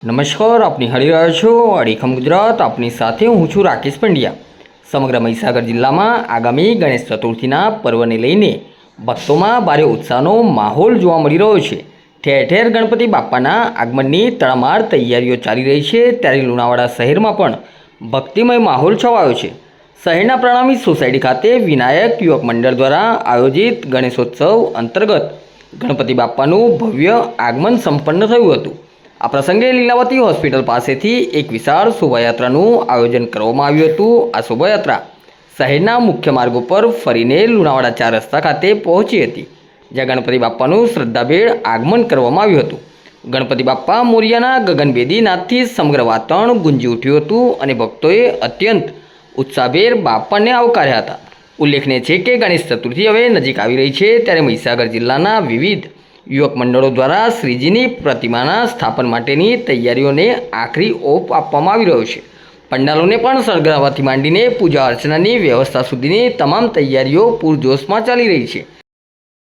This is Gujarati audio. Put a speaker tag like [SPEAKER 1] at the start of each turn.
[SPEAKER 1] નમસ્કાર, આપની હળી રહ્યો છો અડીખમ ગુજરાત. આપની સાથે હું છું રાકેશ પંડ્યા. સમગ્ર મહીસાગર જિલ્લામાં આગામી ગણેશ ચતુર્થીના પર્વને લઈને ભક્તોમાં ભારે ઉત્સાહનો માહોલ જોવા મળી રહ્યો છે. ઠેર ઠેર ગણપતિ બાપાના આગમનની તડામાર તૈયારીઓ ચાલી રહી છે, ત્યારે લુણાવાડા શહેરમાં પણ ભક્તિમય માહોલ છવાયો છે. શહેરના પ્રણામી સોસાયટી ખાતે વિનાયક યુવક મંડળ દ્વારા આયોજિત ગણેશોત્સવ અંતર્ગત ગણપતિ બાપાનું ભવ્ય આગમન સંપન્ન થયું હતું. આ પ્રસંગે લીલાવતી હોસ્પિટલ પાસેથી એક વિશાળ શોભાયાત્રાનું આયોજન કરવામાં આવ્યું હતું. આ શોભાયાત્રા શહેરના મુખ્ય માર્ગો પર ફરીને લુણાવાડા 4 રસ્તા ખાતે પહોંચી હતી, જ્યાં ગણપતિ બાપાનું શ્રદ્ધાભેર આગમન કરવામાં આવ્યું હતું. ગણપતિ બાપા મોરિયાના ગગનભેદી નાદથી સમગ્ર વાતાવરણ ગુંજી ઉઠ્યું હતું અને ભક્તોએ અત્યંત ઉત્સાહભેર બાપાને આવકાર્યા હતા. ઉલ્લેખનીય છે કે ગણેશ ચતુર્થી હવે નજીક આવી રહી છે, ત્યારે મહીસાગર જિલ્લાના વિવિધ યુવક મંડળો દ્વારા શ્રીજીની પ્રતિમાના સ્થાપન માટેની તૈયારીઓને આખરી ઓપ આપવામાં આવી રહ્યો છે. પંડાલોને પણ શણગારવાથી માંડીને પૂજા અર્ચનાની વ્યવસ્થા સુધીની તમામ તૈયારીઓ પૂરજોશમાં ચાલી રહી છે.